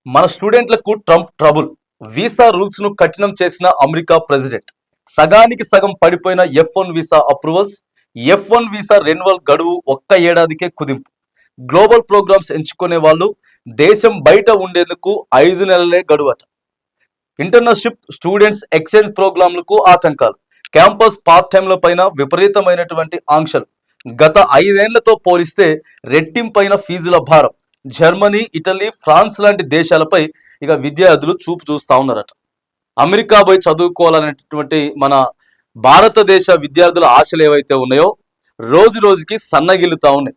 మన స్టూడెంట్లకు Trump trouble. Visa rules ను కఠినం చేసిన అమెరికా ప్రెసిడెంట్. సగానికి సగం పడిపోయిన F1 visa approvals. F1 visa renewal గడువు ఒక్క ఏడాదికే కుదింపు. గ్లోబల్ ప్రోగ్రామ్స్ ఎంచుకునే వాళ్ళు దేశం బయట ఉండేందుకు 5 నెలలే గడువట. ఇంటర్న్షిప్ స్టూడెంట్స్ ఎక్స్చేంజ్ ప్రోగ్రాంలకు ఆటంకాలు. క్యాంపస్ పార్ట్ టైంల పైన విపరీతమైనటువంటి ఆంక్షలు. గత 5 ఏళ్లతో పోలిస్తే రెట్టింపైన ఫీజుల భారం. జర్మనీ, ఇటలీ, ఫ్రాన్స్ లాంటి దేశాలపై ఇక విద్యార్థులు చూపు చూస్తా ఉన్నారట. అమెరికా పోయి చదువుకోవాలనేటువంటి మన భారతదేశ విద్యార్థుల ఆశలు ఏవైతే ఉన్నాయో రోజు రోజుకి సన్నగిల్లుతా ఉన్నాయి.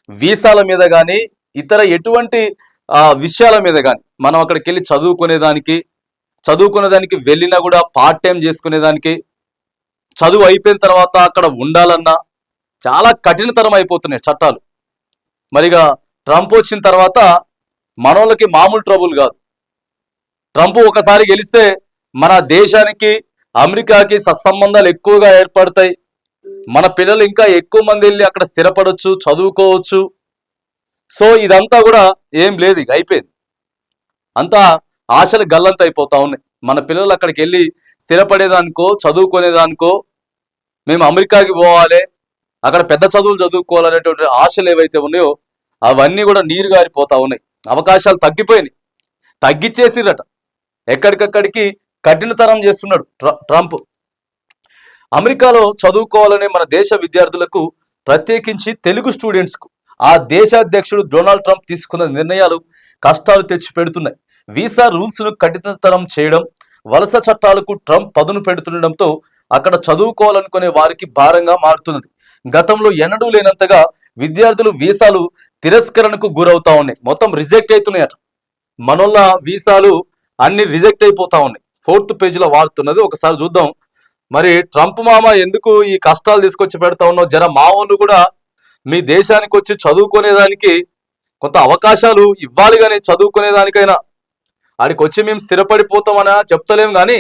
వీసాల మీద కానీ ఇతర ఎటువంటి విషయాల మీద కానీ మనం అక్కడికి వెళ్ళి చదువుకునేదానికి వెళ్ళినా కూడా పార్ట్ టైం చేసుకునేదానికి, చదువు అయిపోయిన తర్వాత అక్కడ ఉండాలన్నా చాలా కఠినతరం అయిపోతున్నాయి చట్టాలు. మరిగా ట్రంప్ వచ్చిన తర్వాత మనోళ్ళకి మామూలు ట్రబుల్ కాదు. ట్రంప్ ఒకసారి గెలిస్తే మన దేశానికి అమెరికాకి సత్సంబంధాలు ఎక్కువగా ఏర్పడతాయి. మన పిల్లలు ఇంకా ఎక్కువ మంది వెళ్ళి అక్కడ స్థిరపడవచ్చు, చదువుకోవచ్చు. సో ఇదంతా కూడా ఏం లేదు, ఇక అయిపోయింది. అంతా ఆశలు గల్లంత అయిపోతా ఉన్నాయి. మన పిల్లలు అక్కడికి వెళ్ళి స్థిరపడేదానికో చదువుకునేదానికో, మేము అమెరికాకి పోవాలి, అక్కడ పెద్ద చదువులు చదువుకోవాలనేటువంటి ఆశలు ఏవైతే ఉన్నాయో అవన్నీ కూడా నీరు గారిపోతా ఉన్నాయి. అవకాశాలు తగ్గిపోయినాయి, తగ్గిచ్చేసిరట. ఎక్కడికక్కడికి కఠినతరం చేస్తున్నాడు ట్రంప్. అమెరికాలో చదువుకోవాలనే మన దేశ విద్యార్థులకు, ప్రత్యేకించి తెలుగు స్టూడెంట్స్కు ఆ దేశ అధ్యక్షుడు డొనాల్డ్ ట్రంప్ తీసుకున్న నిర్ణయాలు కష్టాలు తెచ్చి పెడుతున్నాయి. వీసా రూల్స్ను కఠినతరం చేయడం, వలస చట్టాలకు ట్రంప్ పదును పెడుతుండటంతో అక్కడ చదువుకోవాలనుకునే వారికి భారంగా మారుతున్నది. గతంలో ఎన్నడూ లేనంతగా విద్యార్థులు వీసాలు తిరస్కరణకు గురవుతా ఉన్నాయి. మొత్తం రిజెక్ట్ అవుతున్నాయట. మనోళ్ళ వీసాలు అన్ని రిజెక్ట్ అయిపోతా ఉన్నాయి. 4th పేజీలో వాడుతున్నది, ఒకసారి చూద్దాం. మరి ట్రంప్ మామ ఎందుకు ఈ కష్టాలు తీసుకొచ్చి పెడతా ఉన్నావు? జర మా వాళ్ళు కూడా మీ దేశానికి వచ్చి చదువుకునేదానికి కొంత అవకాశాలు ఇవ్వాలి, కానీ చదువుకునేదానికైనా ఆడికి వచ్చి మేము స్థిరపడిపోతామని చెప్తలేం. కానీ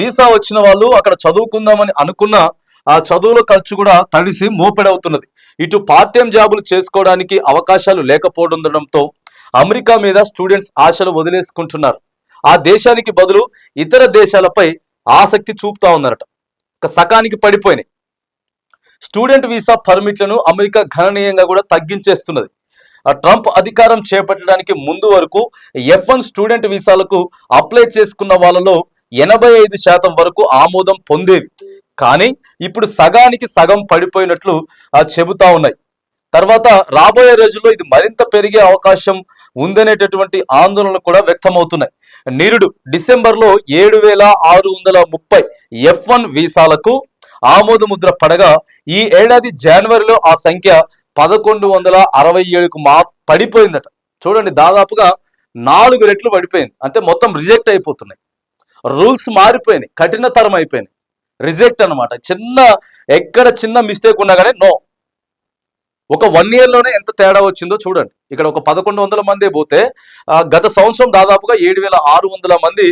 వీసా వచ్చిన వాళ్ళు అక్కడ చదువుకుందామని అనుకున్న ఆ చదువుల ఖర్చు కూడా తడిసి మోపెడవుతున్నది. ఇటు పార్ట్ టైం జాబులు చేసుకోవడానికి అవకాశాలు లేకపోవడంతో అమెరికా మీద స్టూడెంట్స్ ఆశలు వదిలేసుకుంటున్నారు. ఆ దేశానికి బదులు ఇతర దేశాలపై ఆసక్తి చూపుతా ఉన్నారట. సకానికి పడిపోయినాయి. స్టూడెంట్ వీసా పర్మిట్లను అమెరికా గణనీయంగా కూడా తగ్గించేస్తున్నది. ట్రంప్ అధికారం చేపట్టడానికి ముందు వరకు F1 స్టూడెంట్ వీసాలకు అప్లై చేసుకున్న వాళ్ళలో 85% వరకు ఆమోదం పొందేవి. కానీ ఇప్పుడు సగానికి సగం పడిపోయినట్లు చెబుతా ఉన్నాయి. తర్వాత రాబోయే రోజుల్లో ఇది మరింత పెరిగే అవకాశం ఉందనేటటువంటి ఆందోళనలు కూడా వ్యక్తమవుతున్నాయి. నిరుడు డిసెంబర్లో 7,630 F1 వీసాలకు ఆమోద ముద్ర పడగా ఈ ఏడాది జనవరిలో ఆ సంఖ్య 1,167కు పడిపోయిందట. చూడండి, దాదాపుగా 4 రెట్లు పడిపోయింది. అంటే మొత్తం రిజెక్ట్ అయిపోతున్నాయి. రూల్స్ మారిపోయినాయి, కఠినతరం అయిపోయినాయి. రిజెక్ట్ అనమాట. ఎక్కడ చిన్న మిస్టేక్ ఉన్నా కానీ నో. ఒక 1 ఇయర్లోనే ఎంత తేడా వచ్చిందో చూడండి. ఇక్కడ ఒక 1,100 మంది పోతే గత సంవత్సరం దాదాపుగా 7,600 మంది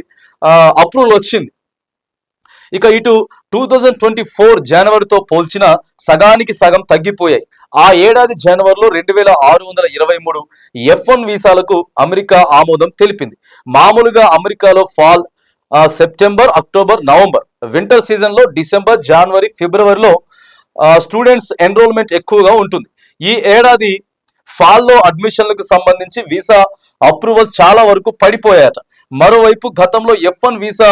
అప్రూవల్ వచ్చింది. ఇక ఇటు 2024 జనవరితో పోల్చిన సగానికి సగం తగ్గిపోయాయి. ఆ ఏడాది జనవరిలో 2,623 F1 వీసాలకు అమెరికా ఆమోదం తెలిపింది. మామూలుగా అమెరికాలో fall, September, October, November, winter సీజన్లో డిసెంబర్, జనవరి, ఫిబ్రవరిలో స్టూడెంట్స్ ఎన్రోల్మెంట్ ఎక్కువగా ఉంటుంది. ఈ ఏడాది ఫాల్లో అడ్మిషన్లకు సంబంధించి వీసా అప్రూవల్ చాలా వరకు పడిపోయాయట. మరోవైపు గతంలో F1 వీసా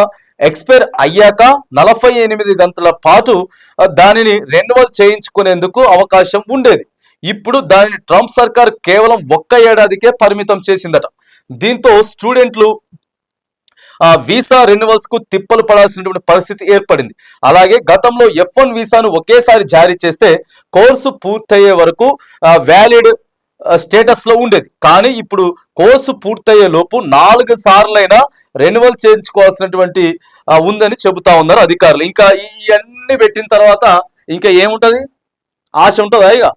ఎక్స్పైర్ అయ్యాక 48 గంటల పాటు దానిని రెన్యువల్ చేయించుకునేందుకు అవకాశం ఉండేది. ఇప్పుడు దానిని ట్రంప్ సర్కార్ కేవలం 1 ఏడాదికే పరిమితం చేసిందట. దీంతో స్టూడెంట్లు వీసా రెన్యువల్స్ కు తిప్పలు పడాల్సినటువంటి పరిస్థితి ఏర్పడింది. అలాగే గతంలో F1 వీసాను ఒకేసారి జారీ చేస్తే కోర్సు పూర్తయ్యే వరకు వ్యాలిడ్ స్టేటస్ లో ఉండేది. కానీ ఇప్పుడు కోర్సు పూర్తయ్యే లోపు 4 సార్లైనా రెన్యువల్ చేయించుకోవాల్సినటువంటి ఉందని చెబుతా ఉన్నారు అధికారులు. ఇంకా ఇవన్నీ పెట్టిన తర్వాత ఇంకా ఏముంటది? ఆశ ఉంటుందా? ఇక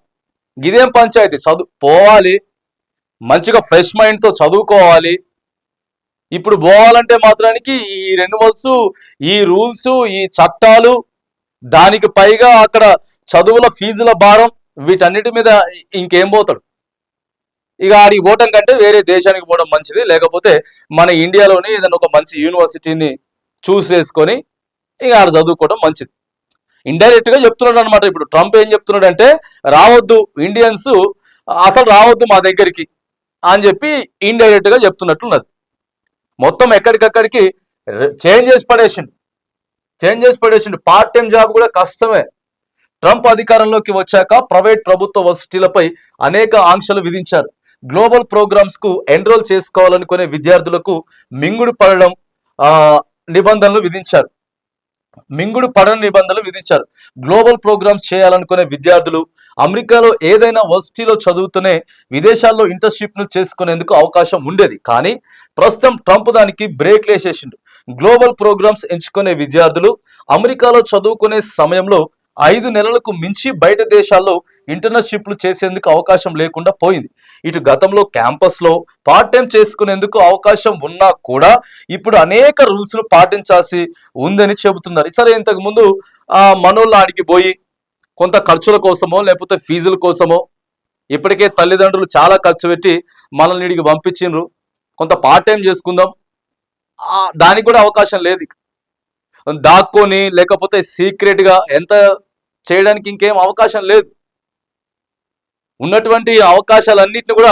ఇదేం పంచాయతీ? పోవాలి, మంచిగా ఫ్రెష్ మైండ్తో చదువుకోవాలి. ఇప్పుడు పోవాలంటే మాత్రానికి ఈ రెన్యువల్స్, ఈ రూల్స్, ఈ చట్టాలు, దానికి పైగా అక్కడ చదువుల ఫీజుల భారం, వీటన్నిటి మీద ఇంకేం పోతాడు? ఇక ఆడికి పోవటం కంటే వేరే దేశానికి పోవడం మంచిది, లేకపోతే మన ఇండియాలోనే ఏదైనా ఒక మంచి యూనివర్సిటీని చూస్ చేసుకొని ఇక ఆడ చదువుకోవడం మంచిది. ఇండైరెక్ట్ గా చెప్తున్నాడు అనమాట. ఇప్పుడు ట్రంప్ ఏం చెప్తున్నాడు అంటే, రావద్దు ఇండియన్స్, అసలు రావద్దు మా దగ్గరికి అని చెప్పి ఇండైరెక్ట్ గా చెప్తున్నట్లున్నది. మొత్తం ఎక్కడికక్కడికి చేంజ్ చేసి పడేసిండు. పార్ట్ టైం జాబ్ కూడా కష్టమే. ట్రంప్ అధికారంలోకి వచ్చాక ప్రైవేట్ ప్రభుత్వ వర్సిటీలపై అనేక ఆంక్షలు విధించారు. గ్లోబల్ ప్రోగ్రామ్స్ కు ఎన్రోల్ చేసుకోవాలనుకునే విద్యార్థులకు మింగుడు పడడం నిబంధనలు విధించారు. గ్లోబల్ ప్రోగ్రామ్స్ చేయాలనుకునే విద్యార్థులు అమెరికాలో ఏదైనా వర్సిటీలో చదువుతూనే విదేశాల్లో ఇంటర్న్షిప్ ను చేసుకునేందుకు అవకాశం ఉండేది. కానీ ప్రస్తుతం ట్రంప్ దానికి బ్రేక్ వేసేసిండు. గ్లోబల్ ప్రోగ్రామ్స్ ఎంచుకునే విద్యార్థులు అమెరికాలో చదువుకునే సమయంలో 5 నెలలకు మించి బయట దేశాల్లో ఇంటర్న్షిప్లు చేసేందుకు అవకాశం లేకుండా పోయింది. ఇటు గతంలో క్యాంపస్ లో పార్ట్ టైం చేసుకునేందుకు అవకాశం ఉన్నా కూడా ఇప్పుడు అనేక రూల్స్ ను పాటించాల్సి ఉందని చెబుతున్నారు. సరే, ఇంతకు ముందు మనోళ్ళ ఆడికి పోయి కొంత ఖర్చుల కోసమో లేకపోతే ఫీజుల కోసమో ఇప్పటికే తల్లిదండ్రులు చాలా ఖర్చు పెట్టి మనల్ని ఇడికి పంపించిండ్రు, కొంత పార్ట్ టైం చేసుకుందాం, దానికి కూడా అవకాశం లేదు. దాక్కొని లేకపోతే సీక్రెట్ గా ఎంత చేయడానికి ఇంకేం అవకాశం లేదు. ఉన్నటువంటి అవకాశాలన్నింటినీ కూడా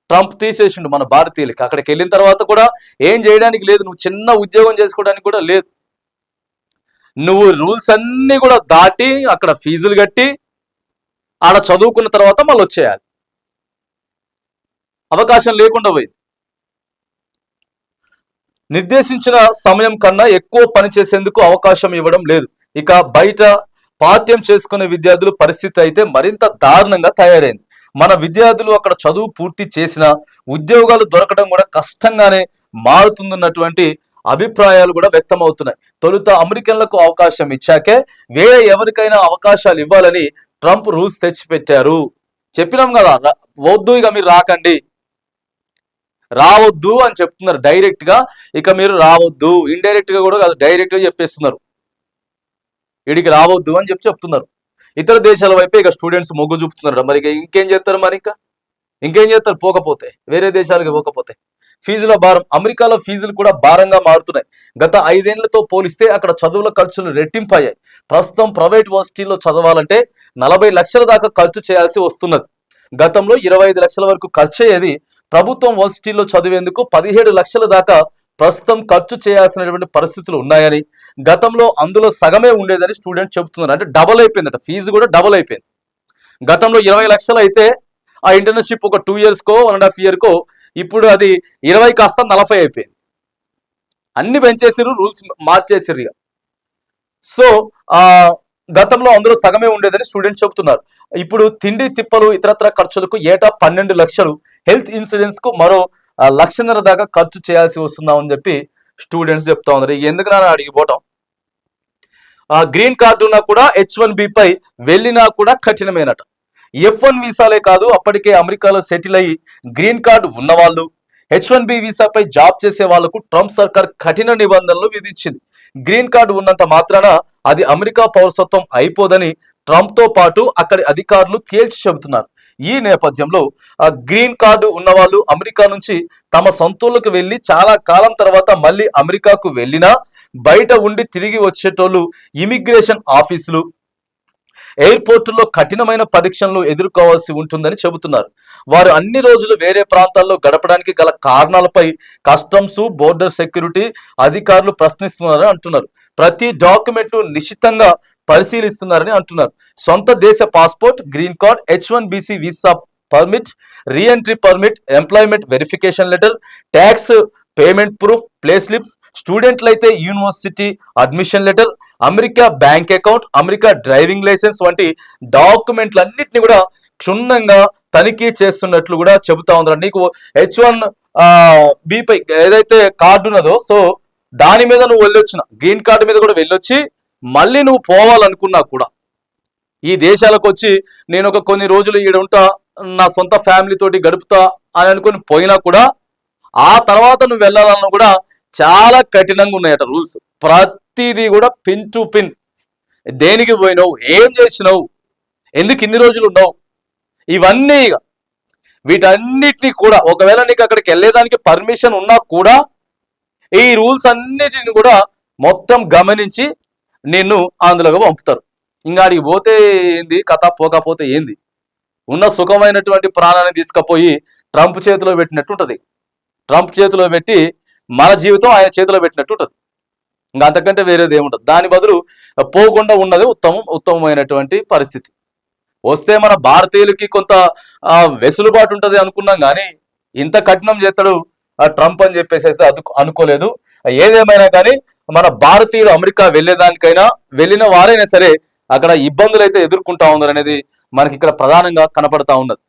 ట్రంప్ తీసేసిండు మన భారతీయులకి. అక్కడికి వెళ్ళిన తర్వాత కూడా ఏం చేయడానికి లేదు, నువ్వు చిన్న ఉద్యోగం చేసుకోవడానికి కూడా లేదు. నువ్వు రూల్స్ అన్ని కూడా దాటి అక్కడ ఫీజులు కట్టి ఆడ చదువుకున్న తర్వాత మళ్ళీ వచ్చేయాలి. అవకాశం లేకుండా పోయింది. నిర్దేశించిన సమయం కన్నా ఎక్కువ పని చేసేందుకు అవకాశం ఇవ్వడం లేదు. ఇక బయట పాఠ్యం చేసుకునే విద్యార్థుల పరిస్థితి అయితే మరింత దారుణంగా తయారైంది. మన విద్యార్థులు అక్కడ చదువు పూర్తి చేసిన ఉద్యోగాలు దొరకడం కూడా కష్టంగానే మారుతుందన్నటువంటి అభిప్రాయాలు కూడా వ్యక్తం అవుతున్నాయి. తొలుత అమెరికన్లకు అవకాశం ఇచ్చాకే వేరే ఎవరికైనా అవకాశాలు ఇవ్వాలని ట్రంప్ రూల్స్ తెచ్చిపెట్టారు. చెప్పినాం కదా, వద్దు ఇక మీరు రాకండి, రావద్దు అని చెప్తున్నారు డైరెక్ట్ గా. ఇక మీరు రావద్దు, ఇండైరెక్ట్ గా కూడా కాదు, డైరెక్ట్ గా చెప్పేస్తున్నారు, ఇడికి రావద్దు అని చెప్తున్నారు. ఇతర దేశాల వైపే ఇక స్టూడెంట్స్ మొగ్గు చూపుతున్నారు. మరి ఇంకేం చేస్తారు, ఇంకేం చేస్తారు పోకపోతే, వేరే దేశాలకు పోకపోతే. ఫీజుల భారం, అమెరికాలో ఫీజులు కూడా భారంగా మారుతున్నాయి. గత 5 ఏళ్లతో పోలిస్తే అక్కడ చదువుల ఖర్చులు రెట్టింపయ్యాయి. ప్రస్తుతం ప్రైవేట్ వర్సిటీల్లో చదవాలంటే 40 లక్షల దాకా ఖర్చు చేయాల్సి వస్తున్నది. గతంలో 25 లక్షల వరకు ఖర్చు అయ్యేది. ప్రభుత్వం వర్సిటీల్లో చదివేందుకు 17 లక్షల దాకా ప్రస్తుతం ఖర్చు చేయాల్సినటువంటి పరిస్థితులు ఉన్నాయని, గతంలో అందులో సగమే ఉండేదని స్టూడెంట్ చెబుతున్నారు. అంటే డబుల్ అయిపోయిందట, ఫీజు కూడా డబుల్ అయిపోయింది. గతంలో 20 లక్షలు అయితే ఆ ఇంటర్న్షిప్ ఒక 2 ఇయర్స్కో 1.5 ఇయర్కో, ఇప్పుడు అది 20 కాస్త 40 అయిపోయింది. అన్ని పెంచేసిర్రు, రూల్స్ మార్చేసిర్రు ఇక. సో గతంలో అందులో సగమే ఉండేదని స్టూడెంట్స్ చెబుతున్నారు. ఇప్పుడు తిండి తిప్పలు ఇతరత్ర ఖర్చులకు ఏటా 12 లక్షలు, హెల్త్ ఇన్సూరెన్స్ కు మరో 1.5 లక్షల దాకా ఖర్చు చేయాల్సి వస్తుందని చెప్పి స్టూడెంట్స్ చెప్తా ఉన్నారు. ఎందుకు నా అడిగిపోవటం, గ్రీన్ కార్డు ఉన్నా కూడా H1B పై వెళ్ళినా కూడా కఠినమేనట. F1 వీసాలే కాదు, అప్పటికే అమెరికాలో సెటిల్ అయ్యి గ్రీన్ కార్డు ఉన్నవాళ్ళు, H1B వీసాపై జాబ్ చేసే వాళ్లకు ట్రంప్ సర్కార్ కఠిన నిబంధనలు విధించింది. గ్రీన్ కార్డు ఉన్నంత మాత్రాన అది అమెరికా పౌరసత్వం అయిపోదని ట్రంప్ తో పాటు అక్కడి అధికారులు తేల్చి చెబుతున్నారు. ఈ నేపథ్యంలో గ్రీన్ కార్డు ఉన్నవాళ్ళు అమెరికా నుంచి తమ సొంతూళ్ళకు వెళ్లి చాలా కాలం తర్వాత మళ్ళీ అమెరికాకు వెళ్ళినా బయట ఉండి తిరిగి వచ్చేటోళ్ళు ఇమిగ్రేషన్ ఆఫీసులు, ఎయిర్పోర్టుల్లో కఠినమైన పరీక్షలను ఎదుర్కోవాల్సి ఉంటుందని చెబుతున్నారు. వారు అన్ని రోజులు వేరే ప్రాంతాల్లో గడపడానికి గల కారణాలపై కస్టమ్స్, బోర్డర్ సెక్యూరిటీ అధికారులు ప్రశ్నిస్తున్నారని అంటున్నారు. ప్రతి డాక్యుమెంట్ నిశితంగా పరిశీలిస్తున్నారని అంటున్నారు. సొంత దేశ passport, green card, H1BC visa permit, reentry permit, employment verification letter, tax payment proof, play slips, స్టూడెంట్లయితే university admission letter, America bank account, America driving licence వంటి డాక్యుమెంట్లన్నింటినీ కూడా క్షుణ్ణంగా తనిఖీ చేస్తున్నట్లు కూడా చెబుతా ఉన్నారు. నీకు H1B పై ఏదైతే కార్డు ఉన్నదో, సో దాని మీద నువ్వు వెళ్ళొచ్చిన, గ్రీన్ కార్డు మీద కూడా వెళ్ళొచ్చి మళ్ళీ నువ్వు పోవాలనుకున్నా కూడా, ఈ దేశాలకు వచ్చి నేను ఒక కొన్ని రోజులు ఈడ ఉంటా, నా సొంత ఫ్యామిలీ తోటి గడుపుతా అని అనుకుని పోయినా కూడా ఆ తర్వాత నువ్వు వెళ్ళాలన్నా కూడా చాలా కఠినంగా ఉన్నాయట రూల్స్. ప్రతిదీ కూడా పిన్ టు పిన్, దేనికి పోయినావు, ఏం చేసినావు, ఎందుకు ఇన్ని రోజులు ఉన్నావు, ఇవన్నీ వీటన్నిటిని కూడా ఒకవేళ నీకు అక్కడికి వెళ్ళేదానికి పర్మిషన్ ఉన్నా కూడా ఈ రూల్స్ అన్నిటిని కూడా మొత్తం గమనించి నిన్ను ఆంధ్రలోకి పంపుతారు. ఇంకా అడిగి పోతే ఏంది కథ, పోకపోతే ఏంది? ఉన్న సుఖమైనటువంటి ప్రాణాన్ని తీసుకుపోయి ట్రంప్ చేతిలో పెట్టినట్టు ఉంటుంది. ట్రంప్ చేతిలో పెట్టి మన జీవితం ఆయన చేతిలో పెట్టినట్టు ఉంటుంది. ఇంకా అంతకంటే వేరేది ఏముంటుంది. దాని బదులు పోకుండా ఉన్నది ఉత్తమమైనటువంటి పరిస్థితి. వస్తే మన భారతీయులకి కొంత వెసులుబాటు ఉంటుంది అనుకున్నాం, కానీ ఇంత కఠినం చేస్తాడు ట్రంప్ అని చెప్పేసి అయితే అనుకోలేదు. ఏదేమైనా కానీ మన భారతీయులు అమెరికా వెళ్ళేదానికైనా వెళ్ళిన వారైనా సరే అక్కడ ఇబ్బందులు అయితే ఎదుర్కొంటా ఉన్నారు అనేది మనకి ఇక్కడ ప్రధానంగా కనపడతా ఉన్నది.